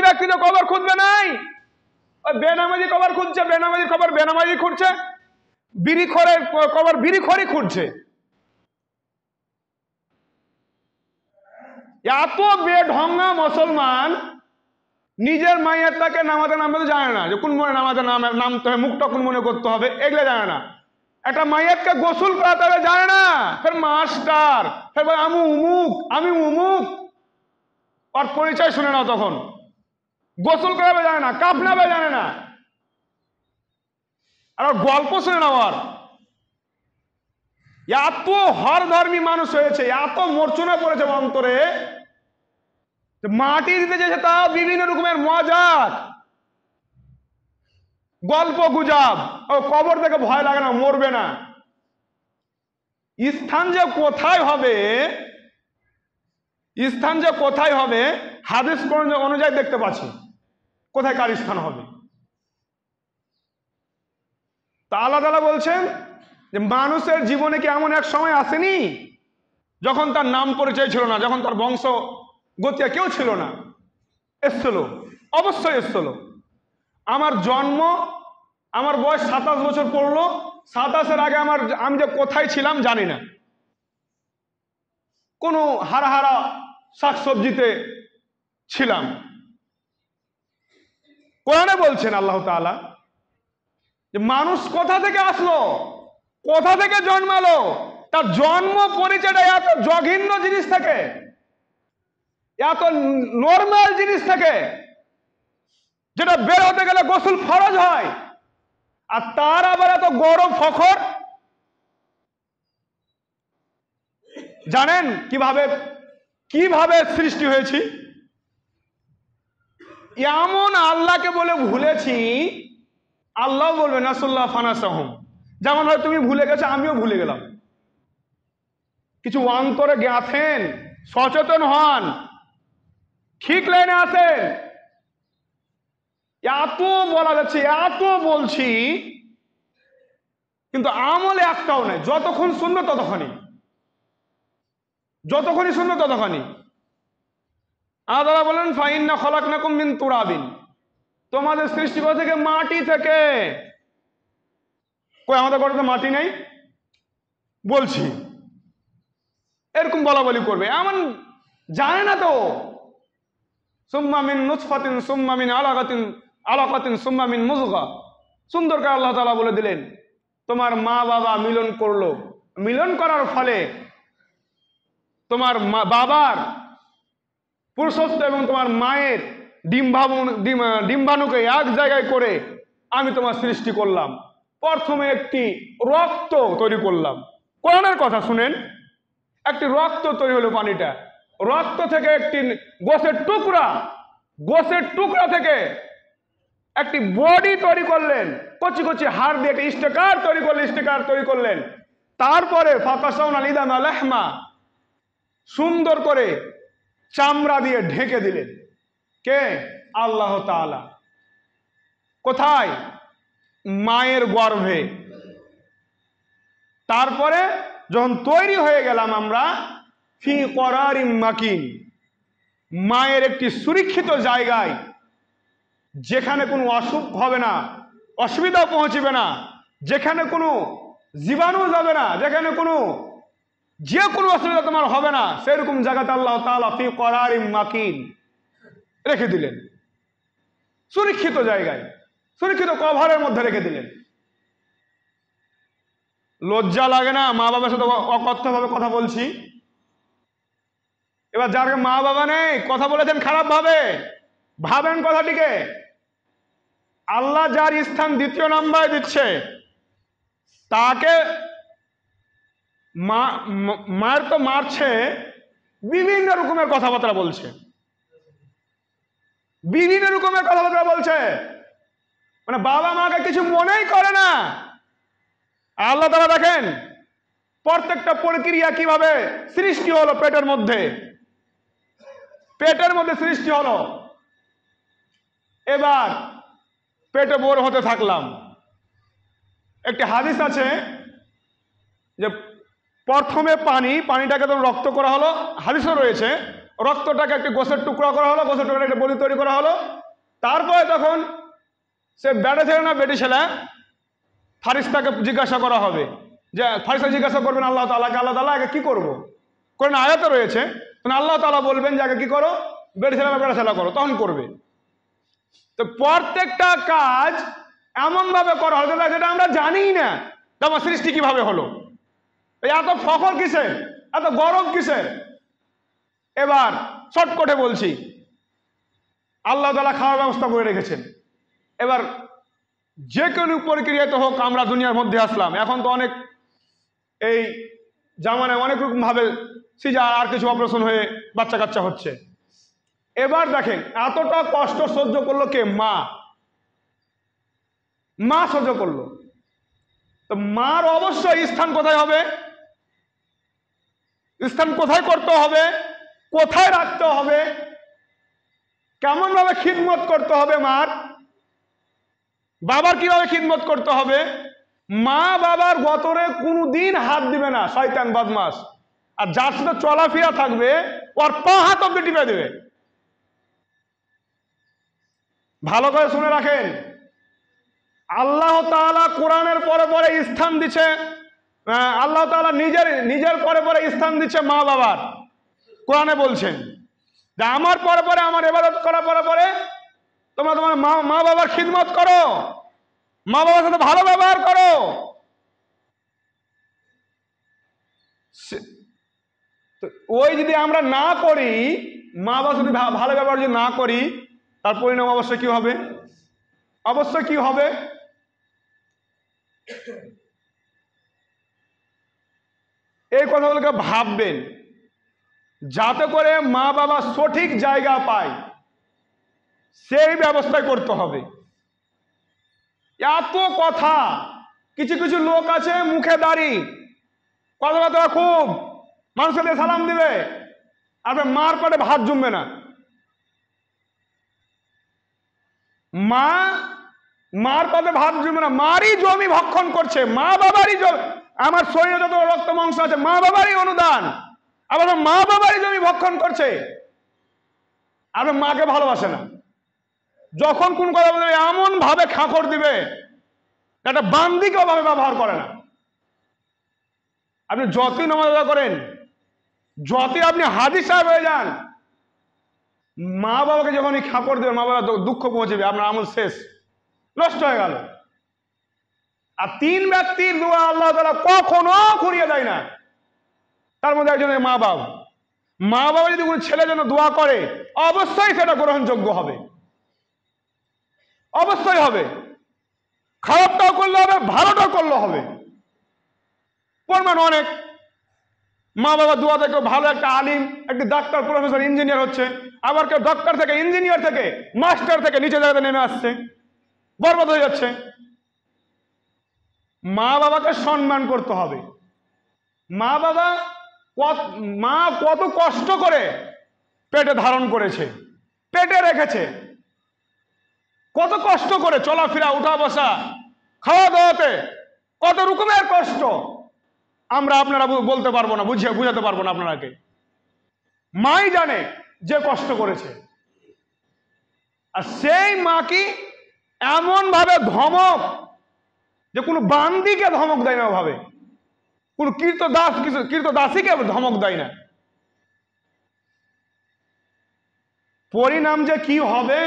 ব্যক্তি তো কবর খুঁজবে নাই, ওই বেনামাজি কবর খুঁজছে, বেনামাজি কবর বেনামাজি খুঁজছে, বিড়িখোরের কবর বিড়িখোরই খুঁজছে। এত বেঢঙ্গা মুসলমান নিজের মাইয়াটাকে নামাতে নামাতে জানে না, যে কোন মনে নামাতে নামতে হবে, মুখটা কোন মনে করতে হবে, এগুলো জানে না। একটা মাইয়াতকে গোসল করাতে হবে জানে না, ফের মাস্টার, ফের আমি উমুক, আমি উমুক, আর পরিচয় শুনে না, তখন গোসল করাবে জানে না, কাফনাবে জানে না, আর গল্প শুনে না। আর এত হরধর্মী মানুষ হয়েছে, এত মূর্ছনা পড়েছে অন্তরে, মাটি দিতে চেয়েছে তাও বিভিন্ন রকমের মজাক, গল্প গুজব। ও কবর থেকে ভয় লাগে না, মরবে না। স্থান যে কোথায় হবে, স্থান যে কোথায় হবে হাদিস অনুযায়ী দেখতে পাচ্ছি কোথায় কার স্থান হবে। তা আল্লাহ তাআলা বলছেন যে মানুষের জীবনে কি এমন এক সময় আসেনি যখন তার নাম পরিচয় ছিল না, যখন তার বংশ গতিয়া কেউ ছিল না? এসছিল, অবশ্যই এসছিল। আমার জন্ম, আমার বয়স 27 বছর পড়লো, 27-এর আগে আমি যে কোথায় ছিলাম জানি না। কোনো হারা হারা শাকসবজিতে ছিলাম। কোরআনে বলছেন আল্লাহ তাআলা যে মানুষ কোথা থেকে আসলো, কোথা থেকে জন্মালো, তার জন্ম পরিচয়টা এত জঘন্য জিনিস থেকে, এত নর্মাল জিনিস থেকে, যেটা বের হতে গেলে গোসল ফরজ হয়, আর তার আবার এত গৌরব ফখর। জানেন কিভাবে কিভাবে সৃষ্টি হয়েছি? এমন আল্লাহকে বলে ভুলেছি, আল্লাহ বলবে নাসুল্লাহ ফানাসাহুম, যেমন হয় তুমি ভুলে গেছো, আমিও ভুলে গেলাম। কিছু অন্তরে গেছেন, সচেতন হন, ঠিক লাইনে আসেন। এত বলা যাচ্ছে, এত বলছি, কিন্তু আমলে একটাও নেই। যতক্ষণ শুনবে ততক্ষণই, যতক্ষণই শুনবে ততক্ষণই। আল্লাহ বলেন ফাইন্না খলাকনাকুম মিন তুরাবিন, তোমাদের সৃষ্টি করা থেকে মাটি থেকে। কই আমাদের ঘরে তো মাটি নেই বলছি, এরকম বলা বলি করবে, এমন জানে না তো। সুম্মা মিন নুতফাতিন সুম্মা মিন আলাকাতিন সুম্মা মিন মুযগা। সুন্দর করে আল্লাহ তাআলা বলে দিলেন, তোমার মা বাবা মিলন করলো, মিলন করার ফলে তোমার বাবার পুরুষত্ব এবং তোমার মায়ের ডিম্বাণুকে এক জায়গায় করে আমি তোমার সৃষ্টি করলাম। প্রথমে একটি রক্ত তৈরি করলাম। কোরআনের কথা শুনেন, একটি রক্ত তৈরি হলো, পানিটা রক্ত থেকে একটি গোশের টুকরা থেকে একটি বডি তৈরি করলেন, কচি কচি হাড় দিয়ে একটি স্টিকার তৈরি করলেন। তারপরে ফাকাসাউনা লিদামা লাহমা, সুন্দর করে চামড়া দিয়ে ঢেকে দিলেন। কে? আল্লাহ তাআলা। কোথায়? মায়ের গর্ভে। তারপরে যখন তৈরি হয়ে গেলাম আমরা, ফি করারিম মাকিন, মায়ের একটি সুরক্ষিত জায়গায়, যেখানে কোনো অসুখ হবে না, অসুবিধা পৌঁছবে না, যেখানে কোনো জীবাণু যাবে না, যেখানে যে কোনো অসুবিধা তোমার হবে না, সেরকম জায়গাতে আল্লাহ তাআলা ফি করারিম মাকিন রেখে দিলেন। সুরক্ষিত জায়গায়, সুরক্ষিত কভারের মধ্যে রেখে দিলেন। লজ্জা লাগে না? মা বাবার সাথে অকথ্যভাবে কথা বলছি। এবার যার মা বাবা নেই, কথা বলেছেন খারাপ ভাবে, ভাবেন কথাটিকে। আল্লাহ যার স্থান দ্বিতীয় নম্বরে দিচ্ছে, তাকে মায়ের তো মারছে, বিভিন্ন রকমের কথাবার্তা বলছে, বিভিন্ন রকমের কথাবার্তা বলছে, মানে বাবা মাকে কিছু মনেই করে না। আল্লাহ তাআলা দেখেন প্রত্যেকটা প্রক্রিয়া কিভাবে সৃষ্টি হলো। পেটের মধ্যে সৃষ্টি হলো। এবার পেটে বড় হতে থাকলাম। একটি হাদিস আছে যে প্রথমে পানিটাকে তো রক্ত করা হলো, হাদিসও রয়েছে, রক্তটাকে একটি গোছের টুকরা করা হলো, গোছের টুকরা একটা বলি তৈরি করা হলো। তারপরে তখন সে বেটে ছেলে না বেটি ছেলে, ফারিস্তাকে জিজ্ঞাসা করা হবে, যে ফারিস্তা জিজ্ঞাসা করবেন আল্লাহ তাআলাকে, আল্লাহ তাআলা আগে কি করবো, কোন আয়াতে রয়েছে, আল্লাহ তাআলা বলবেন যে আগে কি করো, বেটে ছেলে না বেটা ছেলে করো, তখন করবে। তো প্রত্যেকটা কাজ এমন ভাবে করা হবে যেটা আমরা জানি না তোমার সৃষ্টি কিভাবে হলো, এত ফখর কিসের, এত গরব কিসের। এবার শর্টকটে বলছি, আল্লাহ তাআলা খাওয়ার ব্যবস্থা করে রেখেছেন। এবার যে কোনো প্রক্রিয়াতে হোক আমরা দুনিয়ার মধ্যে আসলাম, এখন তো অনেক এই জামানায় অনেক রকম ভাবে সিজার আর কিছু অপারেশন হয়ে বাচ্চা কাচ্চা হচ্ছে। এবার দেখেন এতটা কষ্ট সহ্য করলো কে, মা। মা সহ্য করলো, তো মার অবশ্যই স্থান কোথায় হবে, স্থান কোথায় করতে হবে, কোথায় রাখতে হবে, কেমন ভাবে খিদমত করতে হবে মার, বাবার কিভাবে খিদমত করতে হবে। মা বাবার গতরে কোনোদিন হাত দিবে না শয়তান বদমাস, আর যার সাথে চলাফেরা থাকবে ওর পা হাত অব্দি টিপে দেবে। ভালো করে শুনে রাখেন, আল্লাহ তাআলা কোরআনের পরে পরে স্থান দিচ্ছে, আল্লাহ তাআলা নিজের পরে পরে স্থান দিচ্ছে মা বাবার। কোরআনে বলছেন যে আমার পরে পরে, আমার ইবাদত করার পরে পরে তোমরা তোমার মা বাবার খিদমত করো, মা বাবার সাথে ভালো ব্যবহার করো। ওই যদি আমরা না করি, মা বাবার সাথে ভালো ব্যবহার যদি না করি, তার পরিণাম অবশ্যই কি হবে, অবশ্যই কি হবে। এই কথাগুলোকে ভাববেন, যাতে করে মা বাবা সঠিক জায়গা পায় সেই ব্যবস্থা করতে হবে। এত কথা, কিছু কিছু লোক আছে মুখে দাড়ি, কথাবার্তা খুব, মানুষের দিয়ে সালাম দিবে, আপনার মার পেটে ভাত জমবে না। মার পেটে ভাত জমবে না, মারই জমি ভক্ষণ করছে, মা বাবারই জমি। আমার শরীরে যত রক্ত মাংস আছে মা বাবারই অনুদান, আবার মা বাবারই জমি ভক্ষণ করছে, আপনার মাকে ভালোবাসে না। যখন কোন কথা বলবে এমন ভাবে খাঁকর দিবে, একটা বান্দিকেও ভাবে ব্যবহার করে না। আপনি যতই নামাজ আদায় করেন, যতই আপনি হাদিস সাহেব হয়ে যান, মা বাবাকে যখন খাঁকর দেবে, মা বাবা দুঃখ পৌঁছবে, আপনার আমল শেষ, নষ্ট হয়ে গেল। আর তিন ব্যক্তির দোয়া আল্লাহ তাআলা কখনো ঘুরিয়ে দেয় না, তার মধ্যে একজন মা বাবা। মা বাবা যদি কোনো ছেলের জন্য দোয়া করে, অবশ্যই সেটা গ্রহণযোগ্য হবে, অবশ্যই হবে। খারাপটাও করলে হবে, ভালোটাও করলে হবে। প্রমাণ অনেক, মা বাবা দোয়া থেকে ভালো একটা আলিম, একটা ডাক্তার, প্রফেসর, ইঞ্জিনিয়ার হচ্ছে, আবার কেউ ডক্টর থেকে, ইঞ্জিনিয়ার থেকে, মাস্টার থেকে নিচে জায়গাতে নেমে আসছে, বরবাদ হয়ে যাচ্ছে। মা বাবাকে সম্মান করতে হবে। মা কত কষ্ট করে পেটে ধারণ করেছে, পেটে রেখেছে, কত কষ্ট করে চলাফেরা, উঠা বসা, খাওয়া দাওয়াতে কত রকমের কষ্ট আপনারা বলতে পারবো না, বুঝাতে পারবো না আপনারাকে। মাই জানে যে কষ্ট করেছে। আর সেই মা কি এমন ভাবে ধমক, যে কোনো বান্দিকে ধমক দেয় না, ভাবে কোন কীর্তদাসীকে ধমক দেয় না। পরিণাম যে কি হবে